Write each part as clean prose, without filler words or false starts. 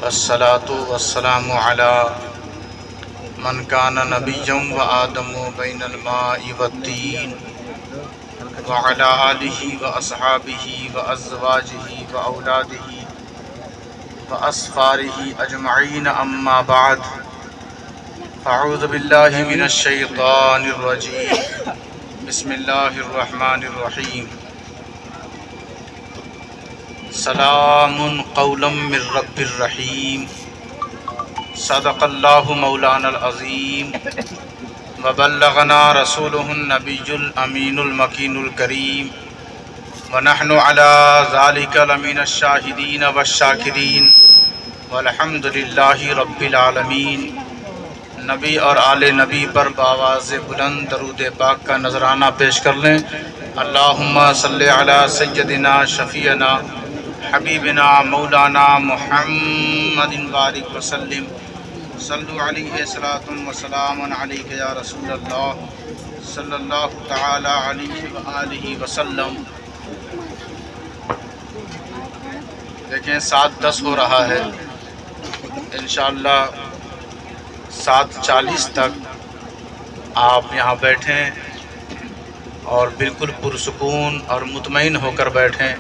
والصلاة والسلام على من كان نبيا وآدم بين الماء والطين وعلى آله وأصحابه وأزواجه وأولاده وأصفاره أجمعين أما بعد أعوذ بالله من الشيطان الرجيم بسم الله الرحمن الرحيم سلام قولا من رب الرحيم صدق الله مولانا العظيم وبلغنا رسوله النبي الأمين المكين الكريم ونحن على ذلك لمن الشاهدين والشاكرين والحمد لله رب العالمین۔ نبی اور آل نبی پر بآواز بلند درود پاک کا نذرانہ پیش کر لیں۔ اللہم صلی علی سیدنا شفیعنا حبیبنا مولانا محمد بارک وسلم صلو علیہ صلاۃ وسلام علیک یا رسول اللہ صلی اللہ تعالی علیہ وآلہ وسلم۔ دیکھیں 7:10 ہو رہا ہے، انشاءاللہ 7:40 تک آپ یہاں بیٹھیں اور بالکل پرسکون اور مطمئن ہو کر بیٹھیں۔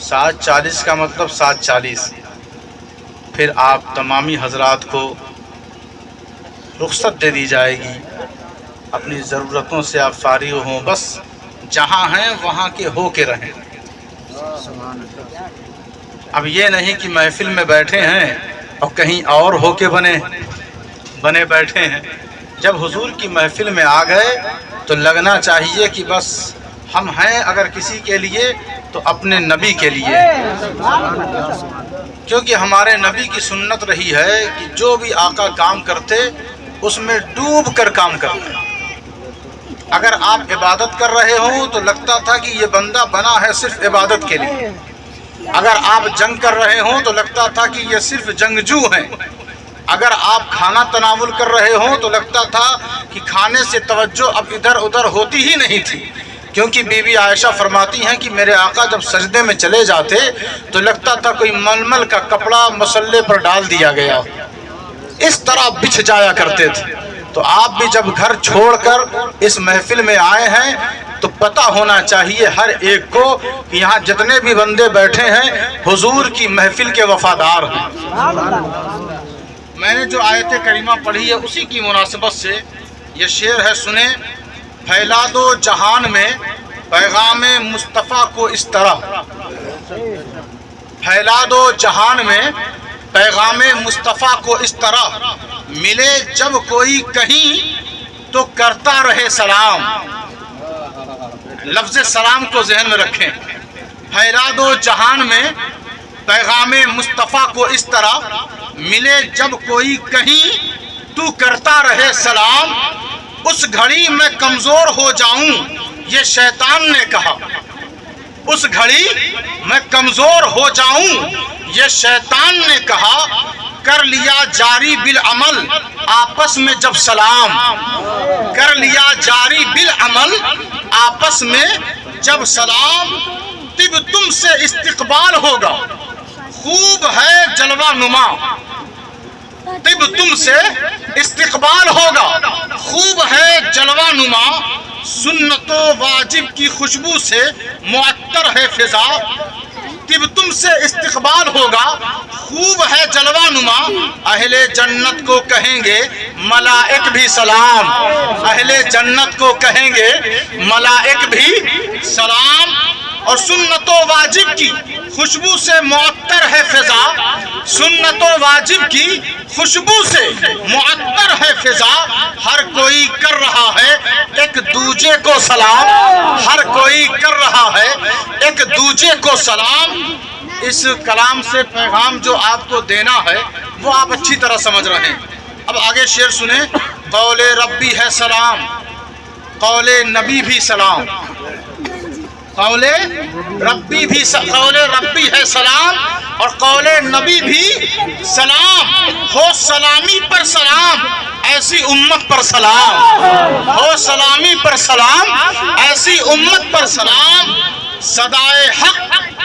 7:40 کا مطلب 7:40، پھر آپ تمامی حضرات کو رخصت دے دی جائے گی، اپنی ضرورتوں سے آپ فارغ ہوں، بس جہاں ہیں وہاں کے ہو کے رہیں۔ اب یہ نہیں کہ محفل میں بیٹھے ہیں اور کہیں اور ہو کے بنے بیٹھے ہیں۔ جب حضور کی محفل میں آ گئے تو لگنا چاہیے کہ بس ہم ہیں اگر کسی کے لیے تو اپنے نبی کے لیے، کیونکہ ہمارے نبی کی سنت رہی ہے کہ جو بھی آقا کام کرتے اس میں ڈوب کر کام کرتے۔ اگر آپ عبادت کر رہے ہوں تو لگتا تھا کہ یہ بندہ بنا ہے صرف عبادت کے لیے، اگر آپ جنگ کر رہے ہوں تو لگتا تھا کہ یہ صرف جنگجو ہیں، اگر آپ کھانا تناول کر رہے ہوں تو لگتا تھا کہ کھانے سے توجہ اب ادھر ادھر ہوتی ہی نہیں تھی، کیونکہ بی بی عائشہ فرماتی ہیں کہ میرے آقا جب سجدے میں چلے جاتے تو لگتا تھا کوئی ململ کا کپڑا مصلے پر ڈال دیا گیا، اس طرح بچھ جایا کرتے تھے۔ تو آپ بھی جب گھر چھوڑ کر اس محفل میں آئے ہیں تو پتہ ہونا چاہیے ہر ایک کو کہ یہاں جتنے بھی بندے بیٹھے ہیں حضور کی محفل کے وفادار ہیں۔ میں نے جو آیت کریمہ پڑھی ہے اسی کی مناسبت سے یہ شعر ہے، سنیں۔ پھیلا دو جہان میں پیغام مصطفیٰ کو اس طرح، پھیلا دو جہان میں پیغام مصطفیٰ کو اس طرح، ملے جب کوئی کہیں تو کرتا رہے سلام۔ لفظ سلام کو ذہن میں رکھیں۔ پھیلا دو جہان میں پیغام مصطفیٰ کو اس طرح، ملے جب کوئی کہیں تو کرتا رہے سلام۔ اس گھڑی میں کمزور ہو جاؤں یہ شیطان نے کہا، اس گھڑی میں کمزور ہو جاؤں یہ شیطان نے کہا، کر لیا جاری بالعمل آپس میں جب سلام، کر لیا جاری بالعمل آپس میں جب سلام۔ طب تم سے استقبال ہوگا خوب ہے جلوہ نما، طب تم سے استقبال ہوگا خوب ہے جلوہ نما، سنت و واجب کی خوشبو سے معطر ہے فضا، طب تم سے استقبال ہوگا خوب ہے جلوہ نما، اہل جنت کو کہیں گے ملائک بھی سلام، اہل جنت کو کہیں گے ملائک بھی سلام۔ اور سنت و واجب کی خوشبو سے معطر ہے فضا، سنت و واجب کی خوشبو سے معطر ہے فضا، ہر کوئی کر رہا ہے ایک دوجے کو سلام، ہر کوئی کر رہا ہے ایک دوجے کو سلام۔ اس کلام سے پیغام جو آپ کو دینا ہے وہ آپ اچھی طرح سمجھ رہے ہیں۔ اب آگے شعر سنیں۔ قول ربی ہے سلام، قول نبی بھی سلام، قول ربی ہے سلام اور قول نبی بھی سلام، ہو سلامی پر سلام ایسی امت پر سلام، ہو سلامی پر سلام ایسی امت پر سلام، صدائے حق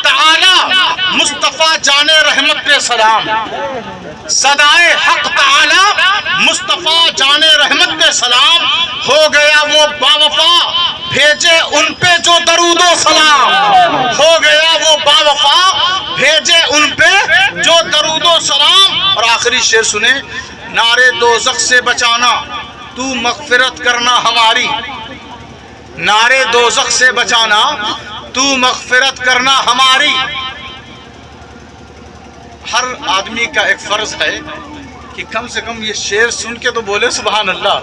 تعالی مصطفیٰ جان رحمت پہ سلام، صدائے حق تعالی مصطفیٰ جان رحمت پہ سلام، ہو گیا وہ باوفا بھیجے ان پہ جو درود و سلام، ہو گیا وہ باوفا بھیجے ان پہ جو درود و سلام۔ اور آخری شعر سنیں، نعرے دوزخ سے بچانا تو مغفرت کرنا ہماری، نعرے دوزخ سے بچانا تو مغفرت کرنا ہماری۔ ہر آدمی کا ایک فرض ہے کہ کم سے کم یہ شعر سن کے تو بولے سبحان اللہ۔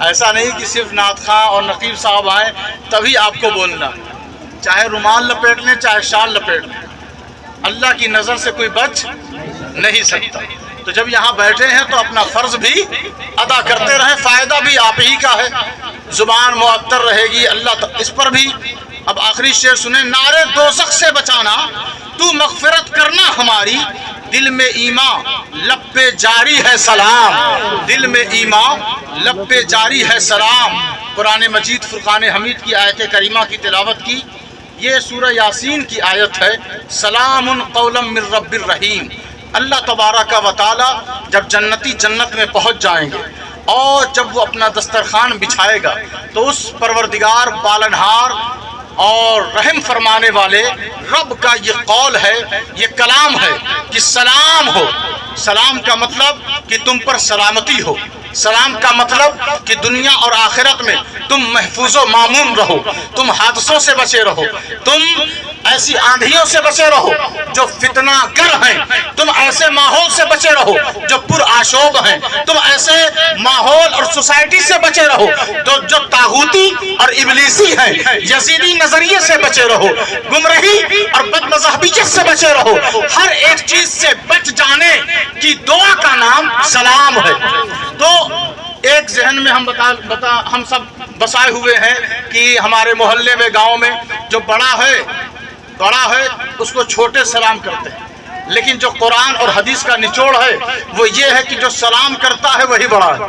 ایسا نہیں کہ صرف نعت خواں اور نقیب صاحب آئے تبھی آپ کو بولنا، چاہے رومال لپیٹ لیں چاہے شال لپیٹ لیں، اللہ کی نظر سے کوئی بچ نہیں سکتا۔ تو جب یہاں بیٹھے ہیں تو اپنا فرض بھی ادا کرتے رہیں، فائدہ بھی آپ ہی کا ہے، زبان معطر رہے گی اللہ اس پر بھی۔ اب آخری شعر سنیں، نعرے دوزخ سے بچانا تو مغفرت کرنا ہماری، دل میں ایمان لب پہ جاری ہے سلام، دل میں ایمان لب پہ جاری ہے سلام۔ قرآن مجید فرقان حمید کی آیت کریمہ کی تلاوت کی، یہ سورہ یاسین کی آیت ہے، سلام قولا من رب الرحیم۔ اللہ تبارک و تعالی جب جنتی جنت میں پہنچ جائیں گے اور جب وہ اپنا دسترخوان بچھائے گا تو اس پروردگار پالنہار اور رحم فرمانے والے رب کا یہ قول ہے، یہ کلام ہے کہ سلام ہو۔ سلام کا مطلب کہ تم پر سلامتی ہو، سلام کا مطلب کہ دنیا اور آخرت میں تم محفوظ و مامون رہو، تم حادثوں سے بچے رہو، تم ایسی آندھیوں سے بچے رہو جو فتنہ گر ہیں، تم ایسے ماحول سے بچے رہو جو پر آشوب ہیں، تم ایسے ماحول اور سوسائٹی سے بچے رہو جو طاغوتی اور ابلیسی ہیں، یزیدی نظریے سے بچے رہو، گمراہی اور بد مذہبیت سے بچے رہو۔ ہر ایک چیز سے بچ جانے کی دعا کا نام سلام ہے۔ تو ایک ذہن میں ہم سب بسائے ہوئے ہیں کہ ہمارے محلے میں گاؤں میں جو بڑا ہے اس کو چھوٹے سلام کرتے ہیں، لیکن جو قرآن اور حدیث کا نچوڑ ہے وہ یہ ہے کہ جو سلام کرتا ہے وہی بڑا ہے،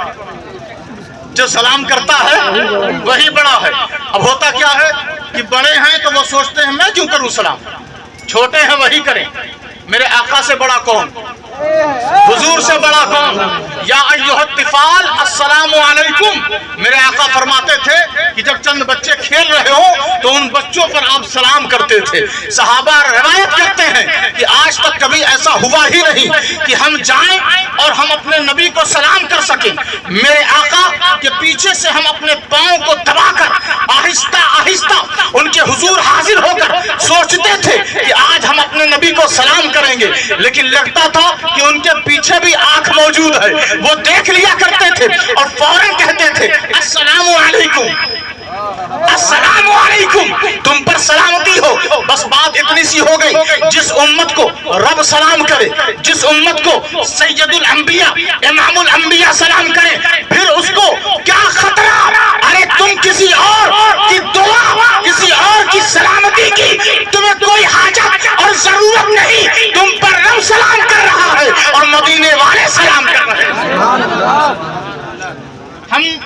جو سلام کرتا ہے وہی بڑا ہے۔ اب ہوتا کیا ہے کہ بڑے ہیں تو وہ سوچتے ہیں میں کیوں کروں سلام، چھوٹے ہیں وہی کریں، میرے آقا سے بڑا کون، حضور سے بڑا کون، یا ایھا الطفال السلام علیکم۔ میرے آقا فرماتے تھے کہ جب چند بچے کھیل رہے ہوں تو ان بچوں پر آپ سلام کرتے تھے۔ صحابہ روایت کرتے ہیں کہ آج تک کبھی ایسا ہوا ہی نہیں کہ ہم جائیں اور ہم اپنے نبی کو سلام کر سکیں، میرے آقا کے پیچھے سے ہم اپنے پاؤں کو دبا کر آہستہ آہستہ ان کے حضور حاضر ہو کر سوچتے تھے کہ آج ہم اپنے نبی کو سلام کریں گے، لیکن لگتا تھا کہ ان کے پیچھے بھی آنکھ موجود ہے، وہ دیکھ لیا کرتے تھے اور فوراً کہتے تھے السلام علیکم، السلام علیکم، تم پر سلامتی ہو۔ بس بات اتنی سی ہو گئی، جس امت کو رب سلام کرے، جس امت کو سید الانبیاء امام الانبیاء سلام کرے، پھر اس کو کیا خطرہ؟ ارے تم کسی اور کی دعا، کسی اور کی سلامتی کی تمہیں کوئی حاجت اور ضرورت نہیں، تم پر رب سلام کر رہا ہے اور مدینے والے سلام کر رہے ہیں۔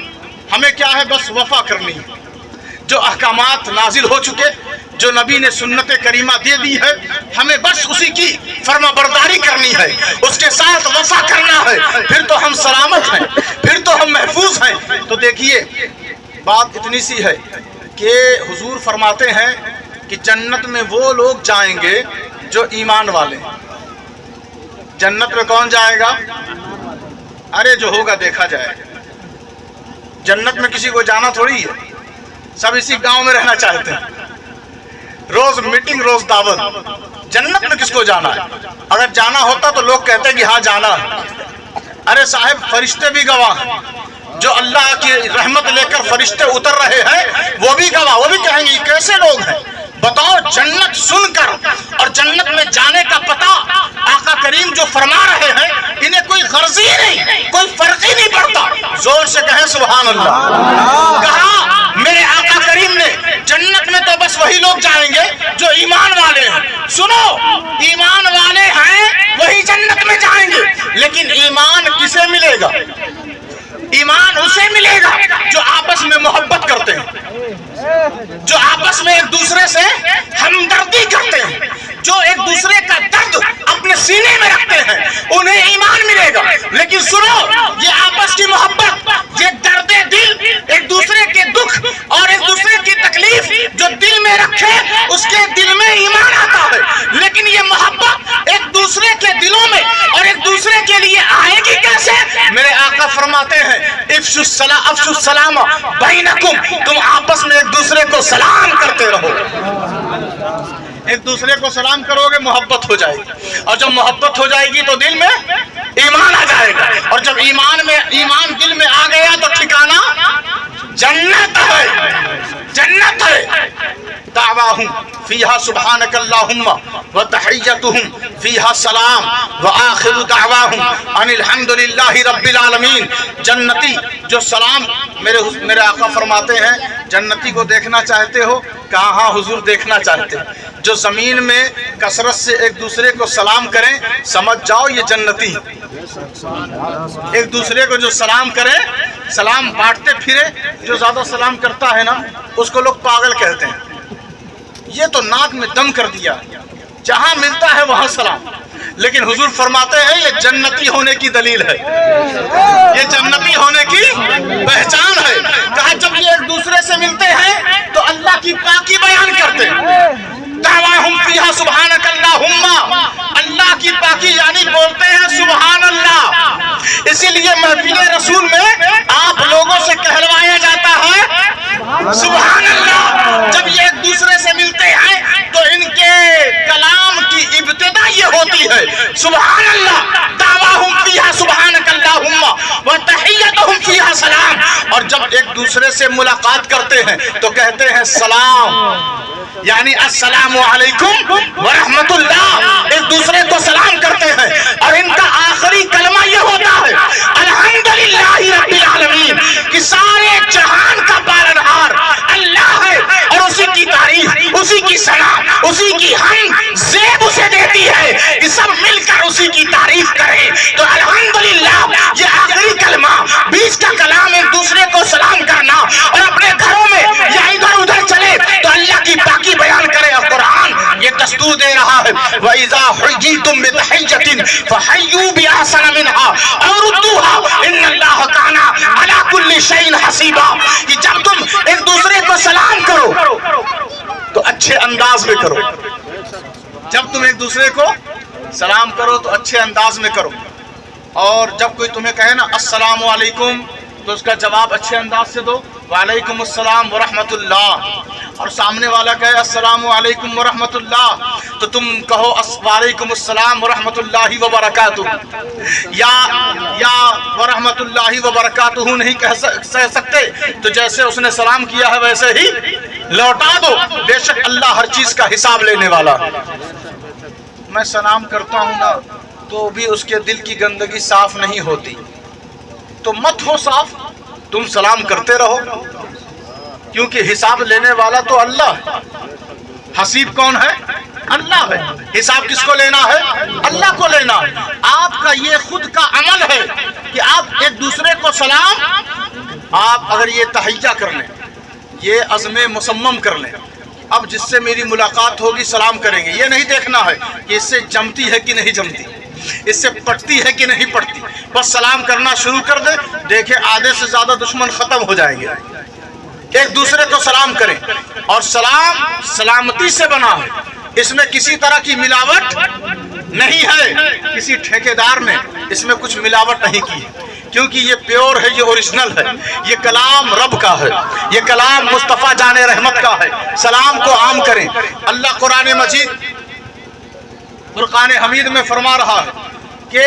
ہمیں کیا ہے، بس وفا کرنی ہے، جو احکامات نازل ہو چکے، جو نبی نے سنت کریمہ دے دی ہے، ہمیں بس اسی کی فرما برداری کرنی ہے، اس کے ساتھ وفا کرنا ہے، پھر تو ہم سلامت ہیں، پھر تو ہم محفوظ ہیں۔ تو دیکھیے بات اتنی سی ہے کہ حضور فرماتے ہیں کہ جنت میں وہ لوگ جائیں گے جو ایمان والے ہیں۔ جنت میں کون جائے گا؟ ارے جو ہوگا دیکھا جائے گا، جنت میں کسی کو جانا تھوڑی ہے، سب اسی گاؤں میں رہنا چاہتے ہیں، روز میٹنگ روز دعوت، جنت میں کس کو جانا ہے؟ اگر جانا ہوتا تو لوگ کہتے ہیں کہ ہاں جانا ہے۔ ارے صاحب فرشتے بھی گواہ ہیں، جو اللہ کی رحمت لے کر فرشتے اتر رہے ہیں وہ بھی گواہ، وہ بھی کہیں گے یہ کیسے لوگ ہیں؟ بتاؤ، جنت سن کر اور جنت میں جانے کا پتہ آقا کریم جو فرما رہے ہیں، انہیں کوئی غرضی نہیں، کوئی فرق ہی نہیں پڑتا۔ زور سے کہیں سبحان اللہ۔ کہا میرے آقا کریم نے جنت میں تو بس وہی لوگ جائیں گے جو ایمان والے ہیں۔ سنو، ایمان والے ہیں وہی جنت میں جائیں گے، لیکن ایمان کسے ملے گا؟ ایمان اسے ملے گا جو آپس میں محبت کرتے ہیں، جو آپس میں ایک دوسرے سے ہمدردی کرتے ہیں، جو ایک دوسرے کا درد اپنے سینے میں رکھتے ہیں، انہیں ایمان ملے گا۔ لیکن سنو، یہ آپس کی محبت، یہ درد دل، ایک دوسرے کے دکھ اور ایک دوسرے کی تکلیف جو دل میں رکھے، اس کے دل میں ایمان آتا ہے۔ لیکن یہ محبت ایک دوسرے کے دلوں میں اور ایک دوسرے کے لیے آئے گی کیسے؟ میرے آقا فرماتے ہیں افشوا السلام بینکم، تم آپس میں ایک دوسرے کو سلام کرتے رہو۔ ایک دوسرے کو سلام کرو گے، محبت ہو جائے گی، اور جب محبت ہو جائے گی تو دل میں ایمان آ جائے گا، اور جب ایمان دل میں آ گیا تو ٹھکانہ جنت ہے، جنت ہے۔ دعواہم فیہا سبحانک اللہم وتحیتہم فیہا سلام وآخر دعواہم ان الحمد للہ رب العالمین۔ جنتی جو سلام، میرے آقا فرماتے ہیں جنتی کو دیکھنا چاہتے ہو؟ کہاں حضور دیکھنا چاہتے ہیں؟ جو زمین میں کثرت سے ایک دوسرے کو سلام کریں، سمجھ جاؤ یہ جنتی۔ ایک دوسرے کو جو سلام کرے، سلام بانٹتے پھرے، جو زیادہ سلام کرتا ہے نا اس کو لوگ پاگل کہتے ہیں۔ یہ تو ناک میں دم کر دیا، جہاں ملتا ہے وہاں سلام۔ لیکن حضور فرماتے ہیں یہ جنتی ہونے کی دلیل ہے، یہ جنتی ہونے کی پہچان ہے۔ کہا جب یہ ایک دوسرے سے ملتے ہیں تو اللہ کی پاکی بیان کرتے ہیں۔ دعواہم فیہا سبحانک اللہم، اللہ کی پاکی یعنی بولتے ہیں سبحان اللہ۔ اسی لیے محفل رسول میں آپ لوگوں سے کہلوایا جاتا ہے سبحان اللہ۔ جب یہ ایک دوسرے سے ملتے ہیں تو ان کے کلام کی ابتدا یہ ہوتی ہے سبحان اللہ۔ دعواہم فیہا سبحانک اللہم وتحیتہم فیہا سلام۔ اور جب ایک دوسرے سے ملاقات کرتے ہیں تو کہتے ہیں سلام، یعنی السلام علیکم ورحمت اللہ، ایک دوسرے کو سلام کرتے ہیں۔ اور ان کا آخری کلمہ یہ ہوتا ہے الحمدللہ رب العالمین، کہ سارے جہان کا پالنہار اللہ ہے، اور اسی کی تعریف، اسی کی ثنا، اسی کی حمد زیب اسے دیتی ہے کہ سب مل کر اسی کی تعریف کریں۔ تو الحمدللہ یہ آخری کلمہ، بیچ کا کلام ایک دوسرے کو سلام کرنا، اور اپنے گھروں میں یا ادھر ادھر چلے تو اللہ کی پاکی بیان کرے۔ اور قرآن یہ دستور دے رہا ہے وَإِذَا حُيِّيتُم بِتَحِيَّةٍ فَحَيُّوا بِأَحْسَنَ مِنْهَا أَوْ رُدُّوهَا إِنَّ اللَّهَ كَانَ عَلَى كُلِّ شَيْءٍ حَسِيبًا، کہ جب تم ایک دوسرے کو سلام کرو تو اچھے انداز میں کرو۔ جب تم ایک دوسرے کو سلام کرو تو اچھے انداز میں کرو، اور جب کوئی تمہیں کہے نا السلام علیکم تو اس کا جواب اچھے انداز سے دو، وعلیکم السلام ورحمت اللہ۔ اور سامنے والا کہے السلام علیکم ورحمت اللہ تو تم کہو وعلیکم السلام ورحمت اللہ وبرکاتہ، یا ورحمت اللہ وبرکاتہ نہیں کہہ سکتے تو جیسے اس نے سلام کیا ہے ویسے ہی لوٹا دو، بے شک اللہ ہر چیز کا حساب لینے والا۔ میں سلام کرتا ہوں نا تو بھی اس کے دل کی گندگی صاف نہیں ہوتی، تو مت ہو صاف، تم سلام کرتے رہو، کیونکہ حساب لینے والا تو اللہ ہے۔ حسیب کون ہے؟ اللہ ہے۔ حساب کس کو لینا ہے؟ اللہ کو لینا ہے۔ آپ کا یہ خود کا عمل ہے کہ آپ ایک دوسرے کو سلام، آپ اگر یہ تحیہ کر لیں، یہ عزم مصمم کر لیں، اب جس سے میری ملاقات ہوگی سلام کریں گے، یہ نہیں دیکھنا ہے کہ اس سے جمتی ہے کہ نہیں جمتی، اس سے پٹتی ہے کہ نہیں پٹتی، بس سلام کرنا شروع کر دے، دیکھیں آدھے سے زیادہ دشمن ختم ہو جائیں گے۔ ایک دوسرے کو سلام کریں، اور سلام سلامتی سے بنا ہے، اس میں کسی طرح کی ملاوٹ نہیں ہے، کسی ٹھیکیدار نے اس میں کچھ ملاوٹ نہیں کی ہے، کیونکہ یہ پیور ہے، یہ اوریجنل ہے، یہ کلام رب کا ہے، یہ کلام مصطفیٰ جان رحمت کا ہے۔ سلام کو عام کریں۔ اللہ قرآن مجید فرقان حمید میں فرما رہا ہے کہ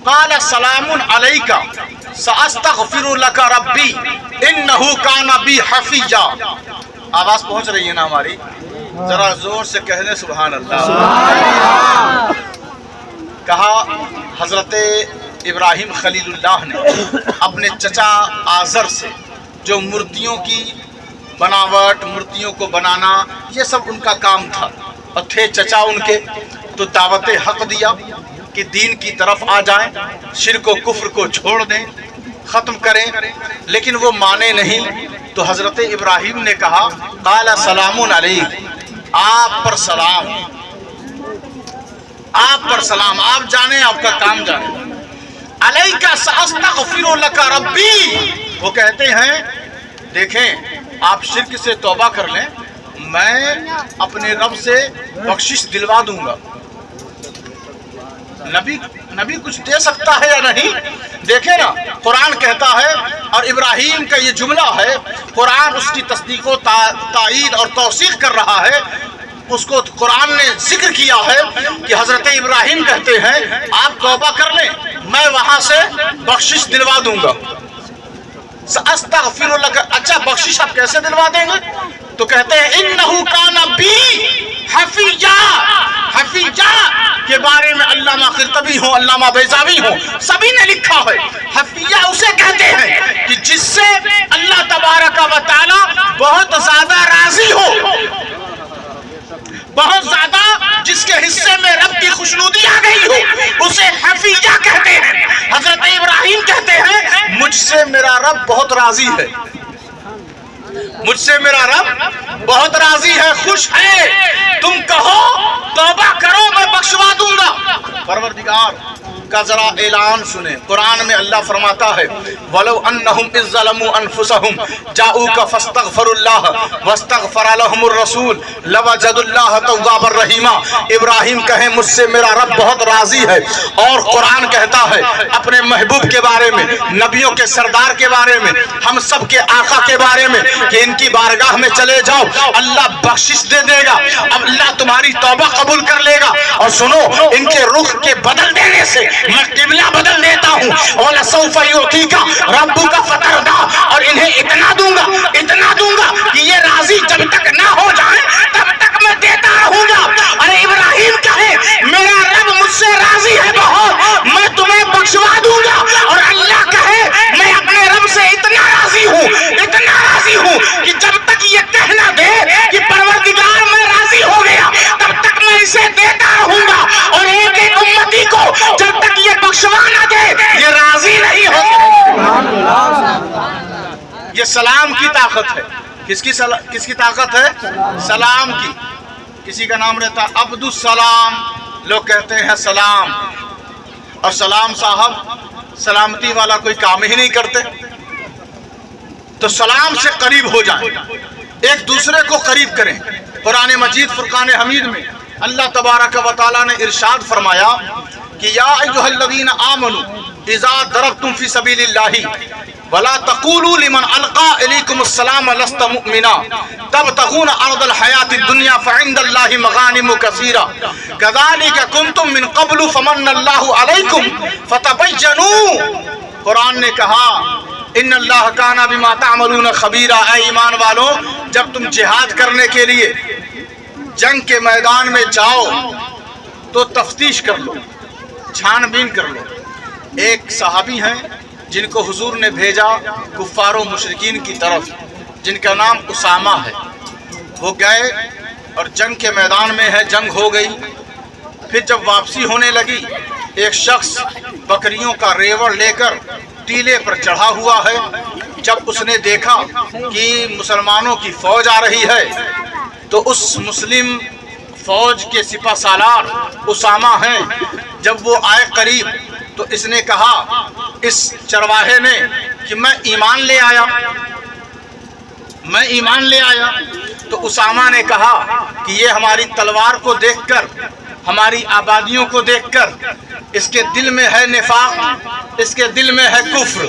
قال سلام علیک ساستغفر لک ربی انہ کان بی حفیظا۔ آواز پہنچ رہی ہے نا ہماری؟ ذرا زور سے کہہ دیں سبحان اللہ۔ کہا حضرت ابراہیم خلیل اللہ نے اپنے چچا آزر سے، جو مورتیوں کی بناوٹ، مورتیوں کو بنانا، یہ سب ان کا کام تھا، اور تھے چچا ان کے، تو دعوت حق دیا کہ دین کی طرف آ جائیں، شرک و کفر کو چھوڑ دیں، ختم کریں، لیکن وہ مانے نہیں۔ تو حضرت ابراہیم نے کہا قال سلام علیک، آپ پر سلام، آپ پر سلام، آپ جانے آپ کا کام جانے، علیک ساستغفر لک ربی، وہ کہتے ہیں دیکھیں آپ شرک سے توبہ کر لیں، میں اپنے رب سے بخشش دلوا دوں گا۔ نبی کچھ دے سکتا ہے یا نہیں؟ دیکھیں نا، قرآن کہتا ہے، اور ابراہیم کا یہ جملہ ہے، قرآن اس کی تصدیق و تائید اور توثیق کر رہا ہے، اس کو قرآن نے ذکر کیا ہے کہ حضرت ابراہیم کہتے ہیں آپ توبہ کر لیں، میں وہاں سے بخشش دلوا دوں گا۔ استغفر لک، اچھا بخشش آپ کیسے دلوا دیں گے؟ تو کہتے ہیں انہو کان بی حفیظا، حفیظا کے بارے میں علامہ قرطبی ہوں، علامہ بیضاوی ہوں، سبھی نے لکھا ہے حفیظا اسے کہتے ہیں کہ جس سے اللہ تبارک و تعالی بہت زیادہ راضی ہو، بہت زیادہ جس کے حصے میں رب کی خوشنودی آ گئی ہو، اسے حفیظہ کہتے ہیں۔ حضرت ابراہیم کہتے ہیں مجھ سے میرا رب بہت راضی ہے، مجھ سے میرا رب بہت راضی ہے، خوش ہے، تم کہو توبہ کرو میں بخشوا دوں گا۔ پروردگار کا ذرا اعلان سنیں، قرآن میں اللہ فرماتا ہے وَلَوْ أَنَّهُمْ إِذْ ظَلَمُوا أَنفُسَهُمْ جَاءُوكَ فَاسْتَغْفَرُوا اللَّهَ وَاسْتَغْفَرَ لَهُمُ الرَّسُولُ لَوَجَدُوا اللَّهَ تَوَّابًا رَحِيمًا۔ ابراہیم کہیں مجھ سے میرا رب بہت راضی ہے، اور قرآن کہتا ہے اپنے محبوب کے بارے میں، نبیوں کے سردار کے بارے میں، ہم سب کے آقا کے بارے میں کہ ان کی بارگاہ میں چلے جاؤ اللہ بخشش دے دے گا، اب اللہ تمہاری توبہ قبول کر لے گا۔ اور سنو، ان کے رخ کے بدل دینے سے میں قبلہ بدل دیتا ہوں، وَلَسَوْفَ يُعْطِيكَ رَبُّكَ فَتَرْضَىٰ، اور انہیں اتنا دوں گا کہ یہ راضی جب تک نہ ہو جائیں تب تک میں دیتا رہوں گا۔ ارے ابراہیم کہے میرا رب مجھ سے راضی ہے بہت، میں تمہیں بخشوا دوں گا، اور اللہ کہے میں اپنے رب سے اتنا راضی ہوں کہ جب تک یہ کہنا دے کہ پروردگار میں راضی ہو گیا تب تک میں اسے دیتا رہوں گا، اور ایک ایک امتی کو جب تک یہ بخشوا نہ دے یہ راضی نہیں ہوگا۔ یہ سلام کی طاقت ہے، کس کی طاقت ہے؟ سلام کی۔ کسی کا نام رہتا عبد السلام، لوگ کہتے ہیں سلام، اور سلام صاحب سلامتی والا کوئی کام ہی نہیں کرتے، تو سلام سے قریب ہو جائیں، ایک دوسرے کو قریب کریں۔ قرآن مجید فرقان حمید میں اللہ تبارک و تعالیٰ نے ارشاد فرمایا کہ یا ایھا الذین آمنوا اذا ضربتم فی سبیل اللہ ولا تقولوا لمن القى الیکم السلام لست مؤمنا تبتغون عرض الحیاۃ الدنیا فعند اللہ مغانم کثیرہ کذالک کنتم من قبل فمن اللہ علیکم فتبینوا۔ قرآن نے کہا ان اللہ کان بما تعملون خبیرا، اے ایمان والوں جب تم جہاد کرنے کے لیے جنگ کے میدان میں جاؤ تو تفتیش کر لو، چھان بین کر لو۔ ایک صحابی ہیں جن کو حضور نے بھیجا کفار و مشرکین کی طرف، جن کا نام اسامہ ہے، وہ گئے اور جنگ کے میدان میں ہے، جنگ ہو گئی، پھر جب واپسی ہونے لگی ایک شخص بکریوں کا ریوڑ لے کر ٹیلے پر چڑھا ہوا ہے، جب اس نے دیکھا کہ مسلمانوں کی فوج آ رہی ہے تو اس مسلم فوج کے سپہ سالار اسامہ ہیں، جب وہ آئے قریب تو اس نے کہا، اس چرواہے نے کہ میں ایمان لے آیا، تو اسامہ نے کہا کہ یہ ہماری تلوار کو دیکھ کر، ہماری آبادیوں کو دیکھ کر اس کے دل میں ہے نفاق، اس کے دل میں ہے کفر،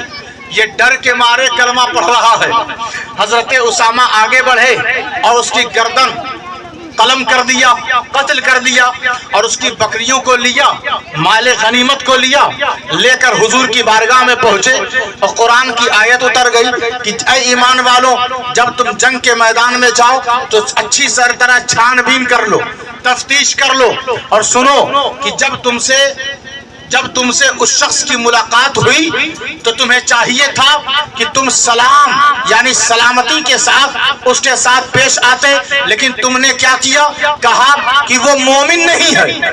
یہ ڈر کے مارے کلمہ پڑھ رہا ہے۔ حضرت اسامہ آگے بڑھے اور اس کی گردن قلم کر دیا، قتل کر دیا، اور اس کی بکریوں کو لیا، مال غنیمت کو لیا، لے کر حضور کی بارگاہ میں پہنچے، اور قرآن کی آیت اتر گئی کہ اے ایمان والوں جب تم جنگ کے میدان میں جاؤ تو اچھی طرح چھان بین کر لو، تفتیش کر لو، اور سنو کہ جب تم سے اس شخص کی ملاقات ہوئی تو تمہیں چاہیے تھا کہ تم سلام یعنی سلامتی کے ساتھ اس کے ساتھ پیش آتے، لیکن تم نے کیا کیا؟ کہا کہ وہ مومن نہیں ہے،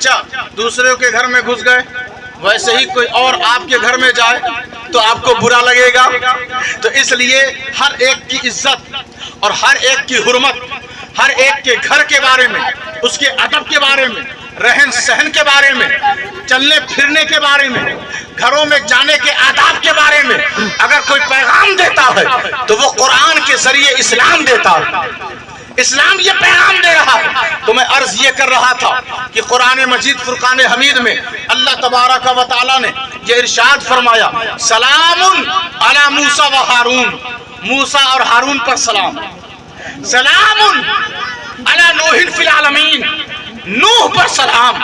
چاچا دوسرے کے گھر میں گھس گئے، ویسے ہی کوئی اور آپ کے گھر میں جائے تو آپ کو برا لگے گا۔ تو اس لیے ہر ایک کی عزت اور ہر ایک کی حرمت، ہر ایک کے گھر کے بارے میں، اس کے ادب کے بارے میں، رہن سہن کے بارے میں، چلنے پھرنے کے بارے میں، گھروں میں جانے کے آداب کے بارے میں اگر کوئی پیغام دیتا ہے تو وہ قرآن کے ذریعے اسلام دیتا ہے۔ اسلام یہ پیغام دے رہا ہے۔ تو میں عرض یہ کر رہا تھا کہ قرآن مجید فرقان حمید میں اللہ تبارک و تعالیٰ نے یہ ارشاد فرمایا، سلام علی موسیٰ و ہارون، موسیٰ اور ہارون پر سلام، سلام علی نوح فی العالمین، نوح پر سلام،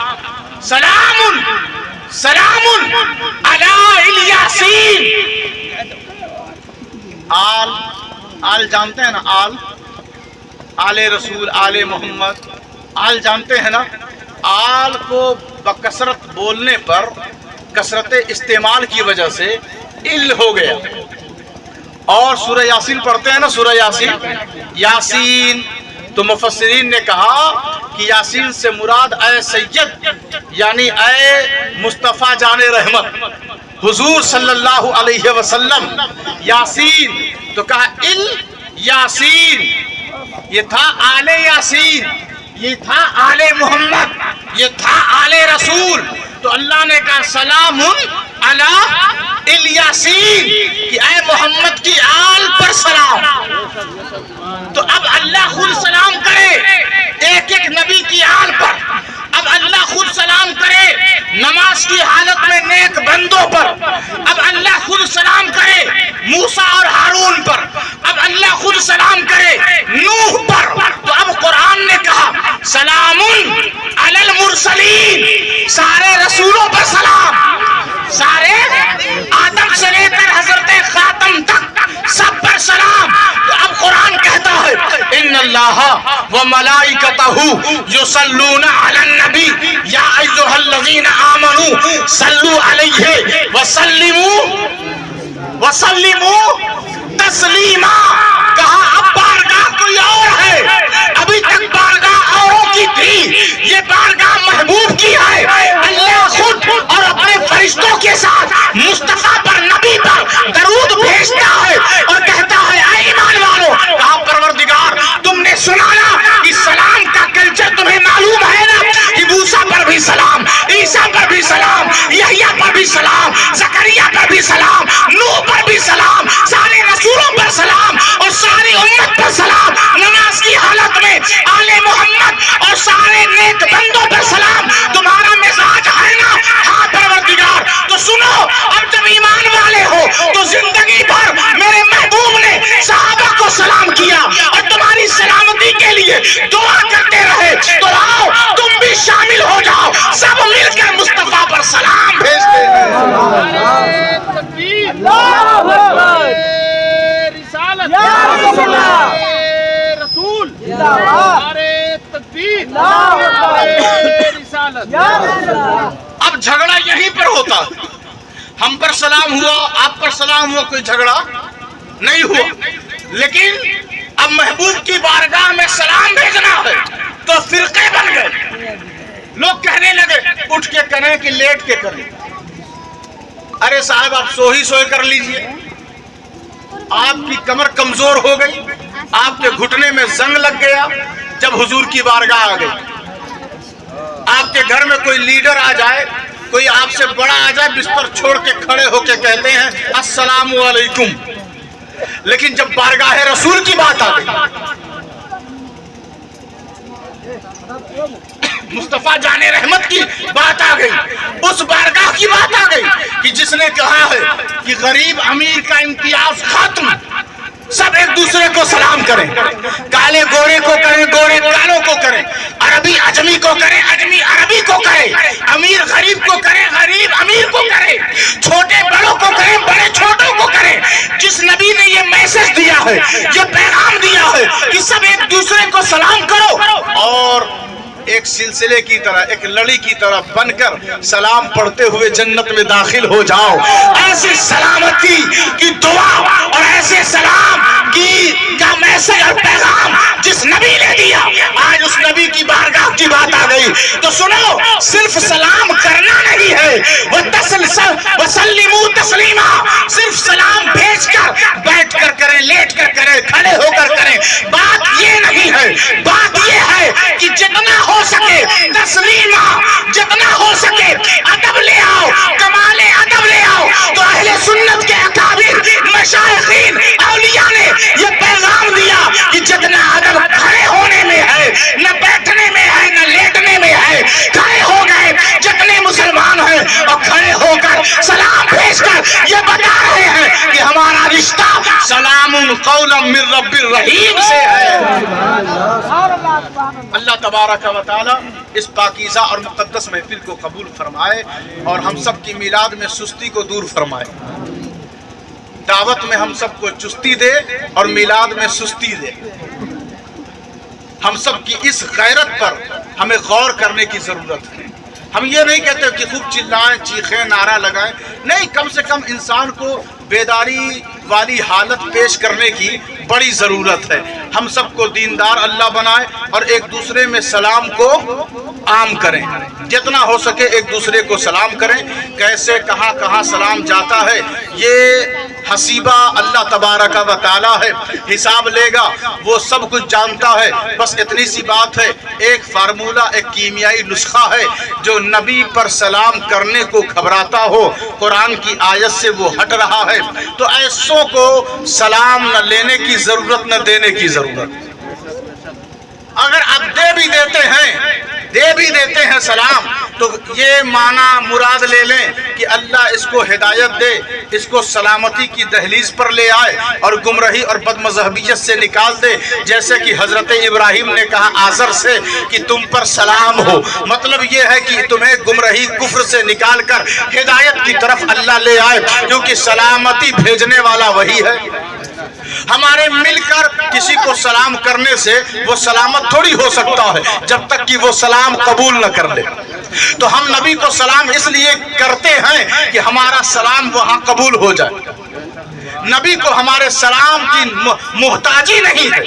سلام سلام علی الیاسین۔ آل جانتے ہیں نا، آل رسول، آل محمد، آل جانتے ہیں نا۔ آل کو بکثرت بولنے پر کثرت استعمال کی وجہ سے ال ہو گیا۔ اور سورہ یاسین پڑھتے ہیں نا، سورہ یاسین، یاسین، تو مفسرین نے کہا کہ یاسین سے مراد اے سید یعنی اے مصطفیٰ جان رحمت حضور صلی اللہ علیہ وسلم، یاسین تو کہا ال یاسین، یہ تھا آل یاسین، یہ تھا آل محمد، یہ تھا آل رسول۔ تو اللہ نے کہا سلام علی الیاسین، کہ اے محمد کی آل پر سلام۔ تو اب اللہ خود سلام کرے ایک ایک نبی کی آل پر، اب اللہ خود سلام کرے نماز کی حالت میں نیک بندوں پر، اب اللہ خود سلام کرے موسیٰ اور ہارون پر، اب اللہ خود سلام کرے نوح پر۔ تو اب قرآن نے کہا سلام علی المرسلین، سارے رسولوں پر سلام، سارے آدم سے لے کر حضرت خاتم تک سب پر سلام۔ تو اب قرآن کہتا ہے ان اللہ وملائکتہ یصلون علی النبی یا ایھا الذین آمنوا صلوا علیہ وسلموا تسلیما۔ کہا اب بارگاہ کوئی اور ہے، ابھی تک بارگاہ اوروں کی تھی، یہ بارگاہ محبوب کی ہے۔ اللہ خود اور اپنے فرشتوں کے ساتھ مصطفیٰ پر، نبی پر درود بھیجتا ہے اور کہتا ہے اے ایمان والو، کہا پروردگار تم نے سنا نا کہ سلام کا کلچر تمہیں معلوم ہے نا، کہ موسیٰ پر بھی سلام، عیسیٰ پر بھی سلام، یحییٰ پر بھی سلام، زکریا پر بھی سلام، نوح پر بھی سلام، سارے رسولوں پر سلام اور ساری امت پر سلام، نماز کی حالت میں آل محمد اور سارے نیک بندوں پر سلام۔ تمہارا مزاج ہے نا، ہاں پروردگار تو سنو، اب جب ایمان والے ہو تو زندگی بھر میرے محبوب نے صحابہ کو سلام کیا اور تمہاری سلامتی کے لیے دعا کرتے رہے، تو آؤ تم بھی شامل ہو جاؤ، سب مل کر مصطفیٰ پر سلام بھیجتے ہیں۔ اب جھگڑا یہیں پر ہوتا، ہم پر سلام ہوا، آپ پر سلام ہوا، کوئی جھگڑا نہیں ہوا۔ لیکن اب محبوب کی بارگاہ میں سلام بھیجنا ہے تو فرقے بن گئے، لوگ کہنے لگے اٹھ کے کریں کہ لیٹ کے کریں۔ ارے صاحب آپ سوئے کر لیجئے، آپ کی کمر کمزور ہو گئی، آپ کے گھٹنے میں زنگ لگ گیا جب حضور کی بارگاہ آ گئی۔ آپ کے گھر میں کوئی لیڈر آ جائے، کوئی آپ سے بڑا آ جائے، بستر چھوڑ کے کھڑے ہو کے کہتے ہیں السلام علیکم۔ لیکن جب بارگاہ رسول کی بات آ گئی، مصطفیٰ جان رحمت کی بات آ گئی، اس بارگاہ کی بات آ گئی کہ جس نے کہا ہے کہ غریب امیر کا امتیاز ختم، سب ایک دوسرے کو سلام کریں، کالے گورے کو کریں، گورے کالوں کو کریں، عربی عجمی کو کریں، عجمی عربی کو کریں، امیر غریب کو کریں، غریب امیر کو کریں، چھوٹے بڑوں کو کریں، بڑے چھوٹوں کو کریں۔ جس نبی نے یہ میسج دیا ہے، یہ پیغام دیا ہے کہ سب ایک دوسرے کو سلام کرو، اور ایک سلسلے کی طرح، ایک لڑی کی طرح بن کر سلام پڑھتے ہوئے جنت میں داخل ہو جاؤ۔ ایسی سلامتی کی دعا اور ایسے سلام کی کا میسج اور پیغام جس نبی نے دیا، آج اس نبی کی بارگاہ کی بات آ گئی تو سنو، صرف سلام کرنا نہیں ہے، وَسَلِّمُوا تَسْلِيمًا، صرف سلام بھیج کر بیٹھ کر کریں، لیٹ کر کریں، کھڑے ہو کر کریں، بات یہ نہیں ہے، بات یہ ہے کہ جتنا ہو سکے تسلیمہ، جتنا ہو سکے ادب لے آؤ، کمال ادب لے آؤ۔ تو اہل سنت کے اکابر مشائخین اولیاء نے یہ پیغام دیا کہ جتنا ادب کھڑے ہونے میں ہے، نہ بیٹھنے میں ہے نہ لیٹنے میں ہے، کھڑے ہو گئے جتنے مسلمان ہیں اور کھڑے ہو کر سلام بھیج کر یہ بتا رہے ہیں کہ ہمارا رشتہ سلام قولا من رب الرحیم سے ہے۔ اللہ تبارک و تعالی اس پاکیزہ اور مقدس محفل کو قبول فرمائے اور ہم سب کی میلاد میں سستی کو دور فرمائے، دعوت میں ہم سب کو چستی دے اور میلاد میں سستی دے۔ ہم سب کی اس غیرت پر ہمیں غور کرنے کی ضرورت ہے۔ ہم یہ نہیں کہتے کہ خوب چلائیں، چیخیں، نعرہ لگائیں، نہیں، کم سے کم انسان کو بیداری والی حالت پیش کرنے کی بڑی ضرورت ہے۔ ہم سب کو دیندار اللہ بنائے اور ایک دوسرے میں سلام کو عام کریں، جتنا ہو سکے ایک دوسرے کو سلام کریں۔ کیسے کہاں کہاں سلام جاتا ہے یہ حسیبہ اللہ تبارک و تعالی ہے، حساب لے گا، وہ سب کچھ جانتا ہے۔ بس اتنی سی بات ہے، ایک فارمولہ، ایک کیمیائی نسخہ ہے، جو نبی پر سلام کرنے کو گھبراتا ہو، قرآن کی آیت سے وہ ہٹ رہا ہے، تو ایسوں کو سلام نہ لینے کی ضرورت نہ دینے کی ضرورت۔ اگر آپ دے بھی دیتے ہیں سلام، تو یہ معنی مراد لے لیں کہ اللہ اس کو ہدایت دے، اس کو سلامتی کی دہلیز پر لے آئے اور گمراہی اور بد مذہبیت سے نکال دے، جیسے کہ حضرت ابراہیم نے کہا آزر سے کہ تم پر سلام ہو۔ مطلب یہ ہے کہ تمہیں گمراہی کفر سے نکال کر ہدایت کی طرف اللہ لے آئے، کیونکہ سلامتی بھیجنے والا وہی ہے۔ ہمارے مل کر کسی کو سلام کرنے سے وہ سلامت تھوڑی ہو سکتا ہے جب تک کہ وہ سلام قبول نہ کر لے۔ تو ہم نبی کو سلام اس لیے کرتے ہیں کہ ہمارا سلام وہاں قبول ہو جائے۔ نبی کو ہمارے سلام کی محتاجی نہیں ہے،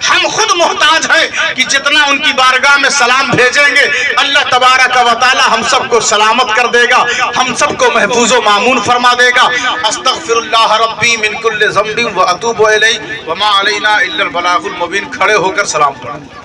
ہم خود محتاج ہیں کہ جتنا ان کی بارگاہ میں سلام بھیجیں گے اللہ تبارک و تعالی ہم سب کو سلامت کر دے گا، ہم سب کو محفوظ و مامون فرما دے گا۔ استغفر اللہ ربی من کل ذنب واتوب الیہ وما علینا الا البلاغ المبین۔ کھڑے ہو کر سلام پڑھیں۔